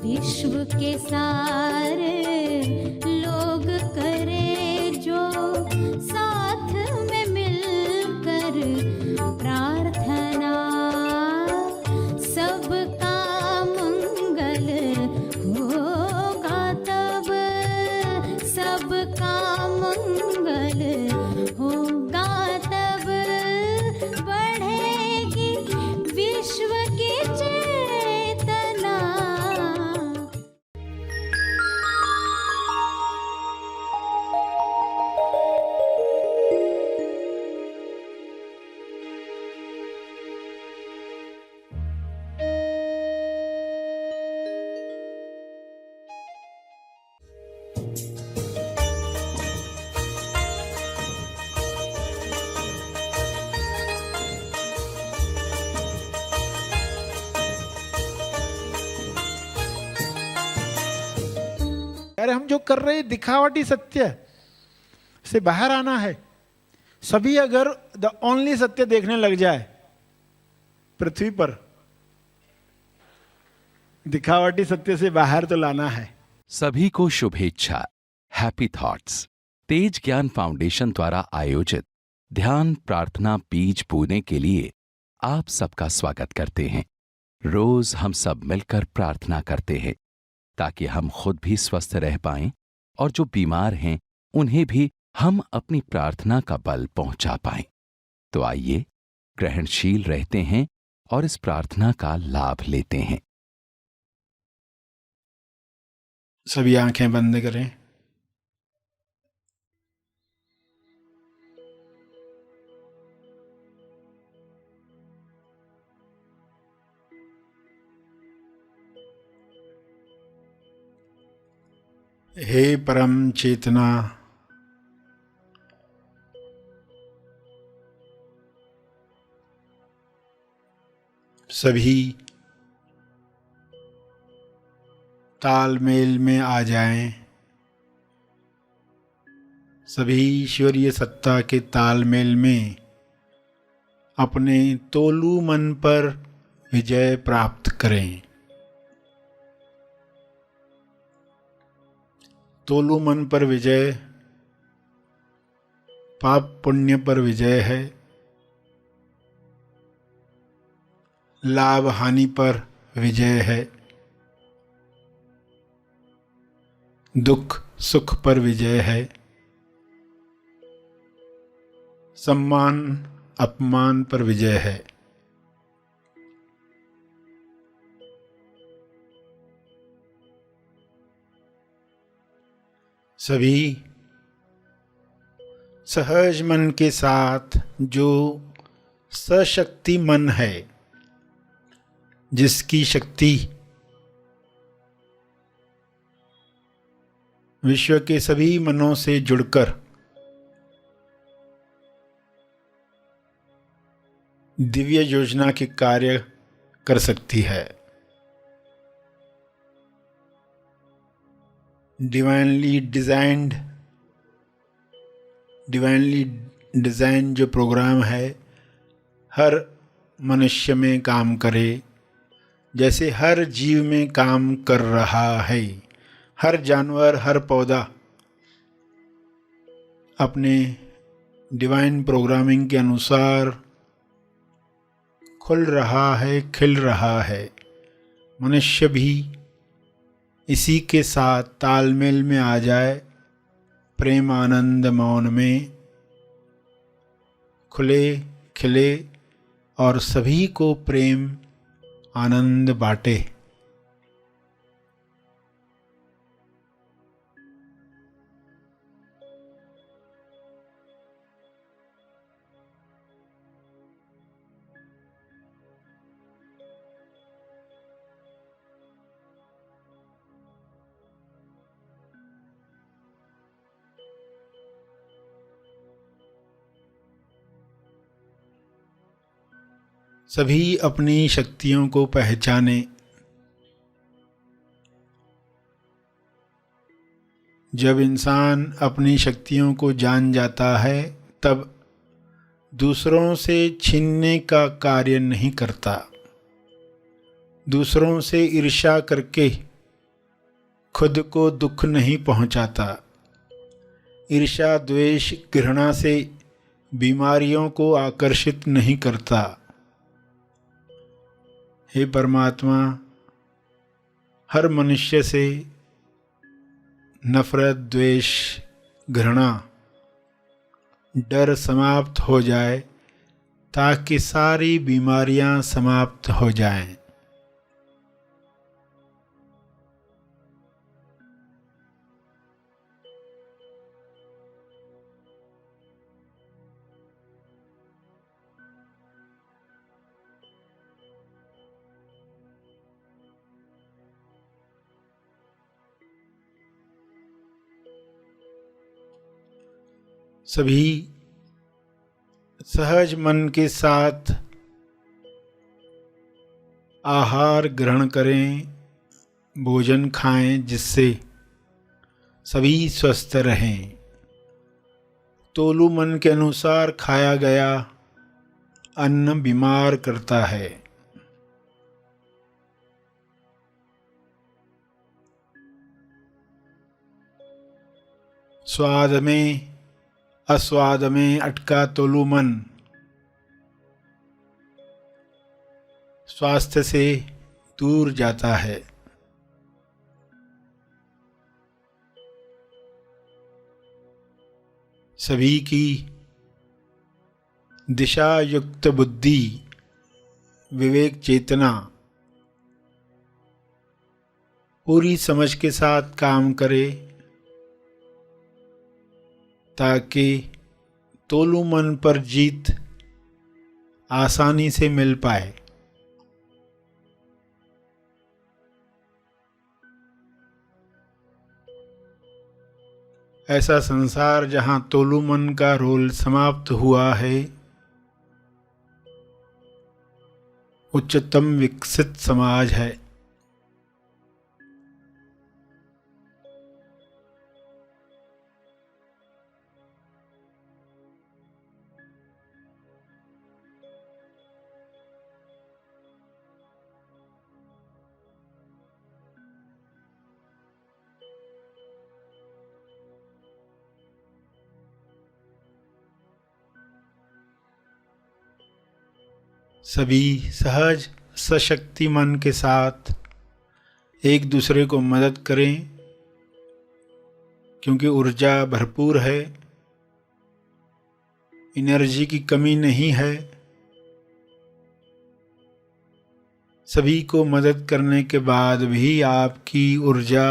विश्व के सारे लोग करे जो साथ में मिलकर प्रार्थना, सबका मंगल होगा तब, सबका मंगल होगा तब, बढ़ेगी विश्व की चेतना। अरे हम जो कर रहे हैं दिखावटी सत्य से बाहर आना है। सभी अगर द ओनली सत्य देखने लग जाए पृथ्वी पर, दिखावटी सत्य से बाहर तो लाना है। सभी को शुभेच्छा। हैप्पी थॉट्स तेज ज्ञान फाउंडेशन द्वारा आयोजित ध्यान प्रार्थना बीज बोने के लिए आप सबका स्वागत करते हैं। रोज हम सब मिलकर प्रार्थना करते हैं ताकि हम खुद भी स्वस्थ रह पाएं और जो बीमार हैं उन्हें भी हम अपनी प्रार्थना का बल पहुंचा पाएं। तो आइए ग्रहणशील रहते हैं और इस प्रार्थना का लाभ लेते हैं। सभी आंखें बंद करें। हे परम चेतना, सभी तालमेल में आ जाएं। सभी ईश्वरीय सत्ता के तालमेल में अपने तोलू मन पर विजय प्राप्त करें। तोलू मन पर विजय पाप पुण्य पर विजय है, लाभ हानि पर विजय है, दुख सुख पर विजय है, सम्मान अपमान पर विजय है। सभी सहज मन के साथ जो सशक्ति मन है, जिसकी शक्ति विश्व के सभी मनों से जुड़कर दिव्य योजना के कार्य कर सकती है। डिवाइनली डिज़ाइन जो प्रोग्राम है हर मनुष्य में काम करे, जैसे हर जीव में काम कर रहा है। हर जानवर हर पौधा अपने डिवाइन प्रोग्रामिंग के अनुसार खुल रहा है, खिल रहा है। मनुष्य भी इसी के साथ तालमेल में आ जाए, प्रेम आनंद मौन में खुले खिले और सभी को प्रेम आनंद बांटे। सभी अपनी शक्तियों को पहचाने। जब इंसान अपनी शक्तियों को जान जाता है तब दूसरों से छीनने का कार्य नहीं करता, दूसरों से ईर्ष्या करके खुद को दुख नहीं पहुंचाता। ईर्ष्या द्वेष घृणा से बीमारियों को आकर्षित नहीं करता। हे परमात्मा, हर मनुष्य से नफरत द्वेष घृणा डर समाप्त हो जाए ताकि सारी बीमारियां समाप्त हो जाएं। सभी सहज मन के साथ आहार ग्रहण करें, भोजन खाएं, जिससे सभी स्वस्थ रहें। तोलू मन के अनुसार खाया गया अन्न बीमार करता है। स्वाद में अस्वाद में अटका तोलू मन स्वास्थ्य से दूर जाता है। सभी की दिशा युक्त बुद्धि, विवेक चेतना पूरी समझ के साथ काम करे ताकि तोलू मन पर जीत आसानी से मिल पाए। ऐसा संसार जहाँ तोलू मन का रोल समाप्त हुआ है, उच्चतम विकसित समाज है। सभी सहज सशक्ति मन के साथ एक दूसरे को मदद करें, क्योंकि ऊर्जा भरपूर है, एनर्जी की कमी नहीं है। सभी को मदद करने के बाद भी आपकी ऊर्जा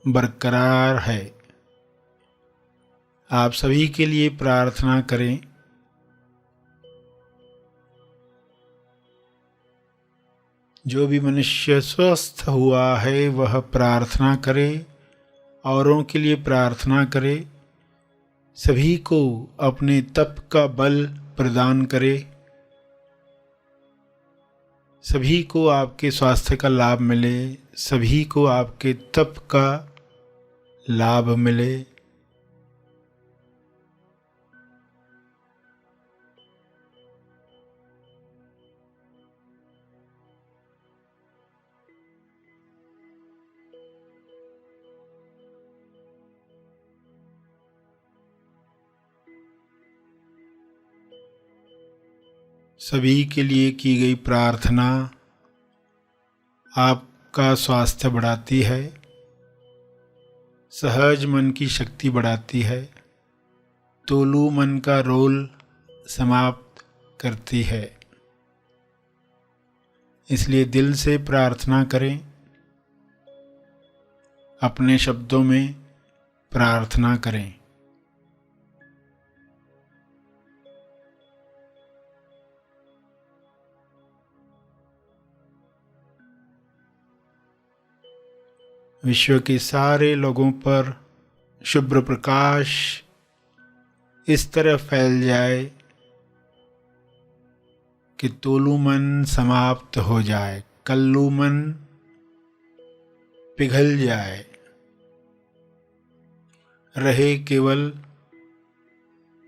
बरकरार है। आप सभी के लिए प्रार्थना करें। जो भी मनुष्य स्वस्थ हुआ है वह प्रार्थना करे, औरों के लिए प्रार्थना करे, सभी को अपने तप का बल प्रदान करे, सभी को आपके स्वास्थ्य का लाभ मिले, सभी को आपके तप का लाभ मिले। सभी के लिए की गई प्रार्थना आपका स्वास्थ्य बढ़ाती है, सहज मन की शक्ति बढ़ाती है, तोलू मन का रोल समाप्त करती है। इसलिए दिल से प्रार्थना करें, अपने शब्दों में प्रार्थना करें। विश्व के सारे लोगों पर शुभ्र प्रकाश इस तरह फैल जाए कि तोलू मन समाप्त हो जाए, कल्लू मन पिघल जाए, रहे केवल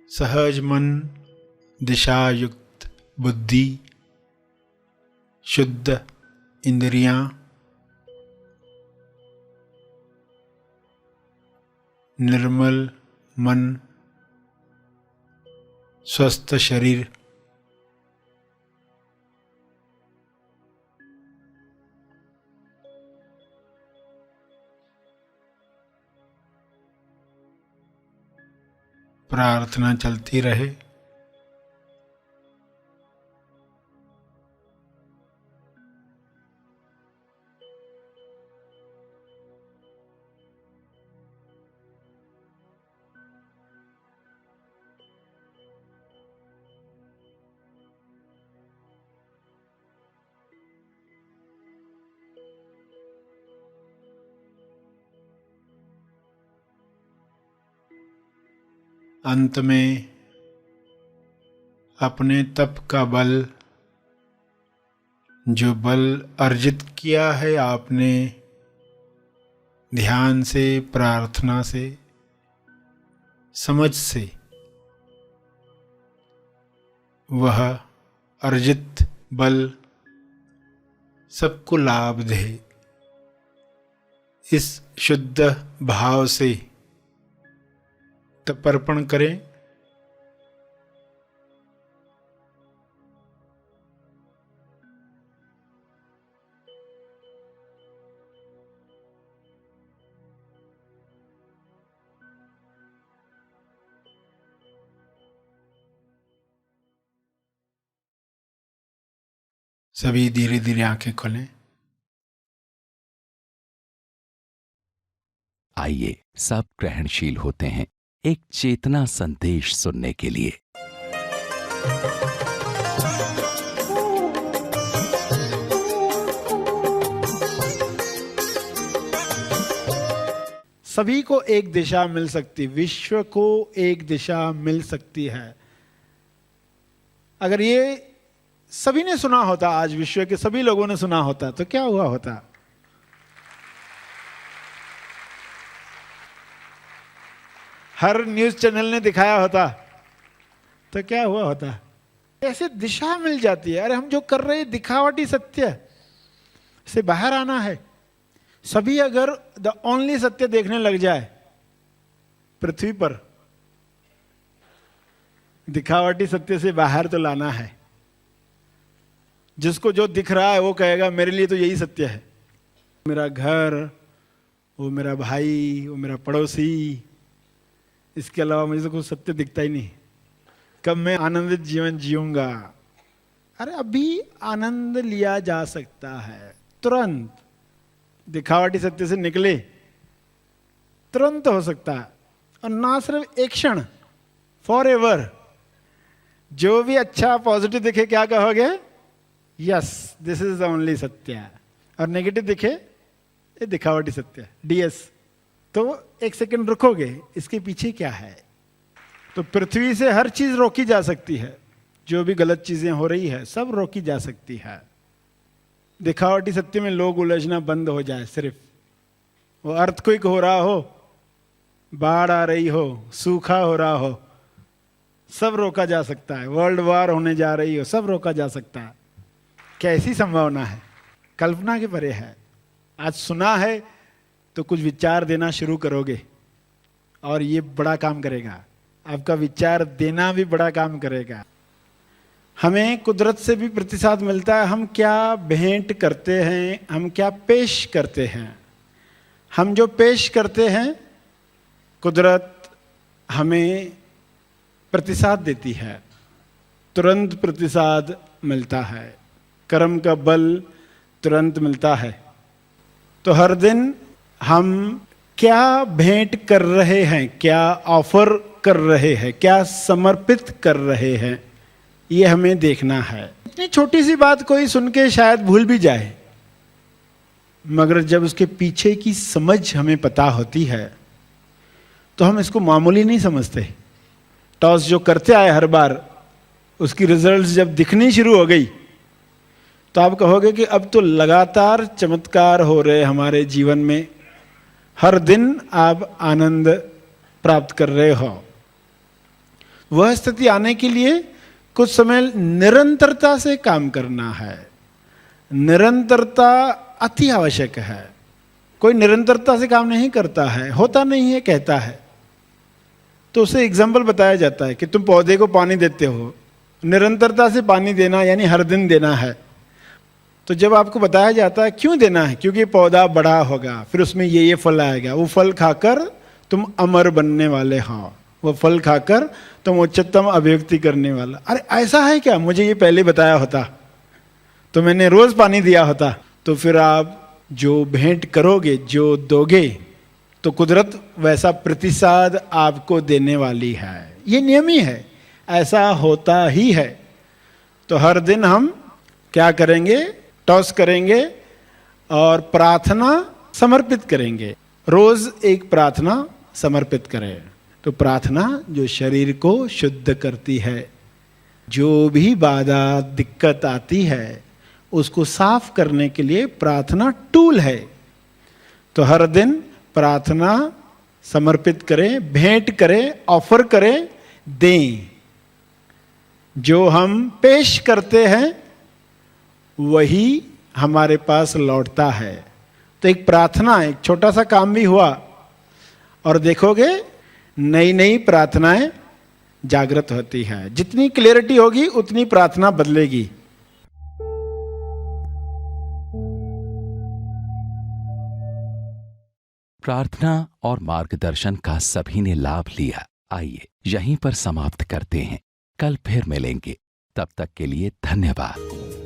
सहज मन, दिशायुक्त बुद्धि, शुद्ध इंद्रियां, निर्मल मन, स्वस्थ शरीर, प्रार्थना चलती रहे। अंत में अपने तप का बल, जो बल अर्जित किया है आपने ध्यान से, प्रार्थना से, समझ से, वह अर्जित बल सबको लाभ दे। इस शुद्ध भाव से तर्पण करें। सभी धीरे धीरे आंखें खोलें। आइए सब ग्रहणशील होते हैं एक चेतना संदेश सुनने के लिए। सभी को एक दिशा मिल सकती, विश्व को एक दिशा मिल सकती है। अगर ये सभी ने सुना होता, आज विश्व के सभी लोगों ने सुना होता, तो क्या हुआ होता? हर न्यूज चैनल ने दिखाया होता तो क्या हुआ होता? ऐसे दिशा मिल जाती है। अरे हम जो कर रहे हैं दिखावटी सत्य से बाहर आना है। सभी अगर द ओनली सत्य देखने लग जाए पृथ्वी पर, दिखावटी सत्य से बाहर तो लाना है। जिसको जो दिख रहा है वो कहेगा मेरे लिए तो यही सत्य है। मेरा घर, वो मेरा भाई, वो मेरा पड़ोसी, इसके अलावा मुझे तो कुछ सत्य दिखता ही नहीं। कब मैं आनंदित जीवन जीऊंगा? अरे अभी आनंद लिया जा सकता है तुरंत। दिखावटी सत्य से निकले तुरंत हो सकता है, और ना सिर्फ एक क्षण, फॉर एवर। जो भी अच्छा पॉजिटिव दिखे क्या कहोगे? Yes, this is the only सत्य। और नेगेटिव दिखे ये दिखावटी सत्य, डीएस, तो एक सेकंड रुकोगे, इसके पीछे क्या है? तो पृथ्वी से हर चीज रोकी जा सकती है। जो भी गलत चीजें हो रही है सब रोकी जा सकती है। दिखावटी सत्य में लोग उलझना बंद हो जाए। सिर्फ वो अर्थक्वेक हो रहा हो, बाढ़ आ रही हो, सूखा हो रहा हो, सब रोका जा सकता है। वर्ल्ड वॉर होने जा रही हो, सब रोका जा सकता है। कैसी संभावना है? कल्पना के परे है। आज सुना है तो कुछ विचार देना शुरू करोगे, और ये बड़ा काम करेगा। आपका विचार देना भी बड़ा काम करेगा। हमें कुदरत से भी प्रतिसाद मिलता है। हम क्या भेंट करते हैं, हम क्या पेश करते हैं। हम जो पेश करते हैं कुदरत हमें प्रतिसाद देती है, तुरंत प्रतिसाद मिलता है। कर्म का बल तुरंत मिलता है। तो हर दिन हम क्या भेंट कर रहे हैं, क्या ऑफर कर रहे हैं, क्या समर्पित कर रहे हैं, ये हमें देखना है। इतनी छोटी सी बात कोई सुन के शायद भूल भी जाए, मगर जब उसके पीछे की समझ हमें पता होती है तो हम इसको मामूली नहीं समझते। टॉस जो करते आए हर बार, उसकी रिजल्ट्स जब दिखनी शुरू हो गई तो आप कहोगे कि अब तो लगातार चमत्कार हो रहे हमारे जीवन में। हर दिन आप आनंद प्राप्त कर रहे हो। वह स्थिति आने के लिए कुछ समय निरंतरता से काम करना है। निरंतरता अति आवश्यक है। कोई निरंतरता से काम नहीं करता है, होता नहीं है कहता है। तो उसे एग्जाम्पल बताया जाता है कि तुम पौधे को पानी देते हो, निरंतरता से पानी देना यानी हर दिन देना है। तो जब आपको बताया जाता है क्यों देना है, क्योंकि पौधा बड़ा होगा, फिर उसमें ये फल आएगा, वो फल खाकर तुम अमर बनने वाले हो, वो फल खाकर तुम उच्चतम अभिव्यक्ति करने वाला। अरे ऐसा है क्या, मुझे ये पहले बताया होता तो मैंने रोज पानी दिया होता। तो फिर आप जो भेंट करोगे, जो दोगे, तो कुदरत वैसा प्रतिसाद आपको देने वाली है। ये नियम ही है, ऐसा होता ही है। तो हर दिन हम क्या करेंगे, टॉस करेंगे और प्रार्थना समर्पित करेंगे। रोज एक प्रार्थना समर्पित करें। तो प्रार्थना जो शरीर को शुद्ध करती है, जो भी बाधा दिक्कत आती है उसको साफ करने के लिए प्रार्थना टूल है। तो हर दिन प्रार्थना समर्पित करें, भेंट करें, ऑफर करें, दें। जो हम पेश करते हैं वही हमारे पास लौटता है। तो एक प्रार्थना, एक छोटा सा काम भी हुआ और देखोगे नई नई प्रार्थनाएं जागृत होती है। जितनी क्लियरिटी होगी उतनी प्रार्थना बदलेगी। प्रार्थना और मार्गदर्शन का सभी ने लाभ लिया। आइए यहीं पर समाप्त करते हैं, कल फिर मिलेंगे। तब तक के लिए धन्यवाद।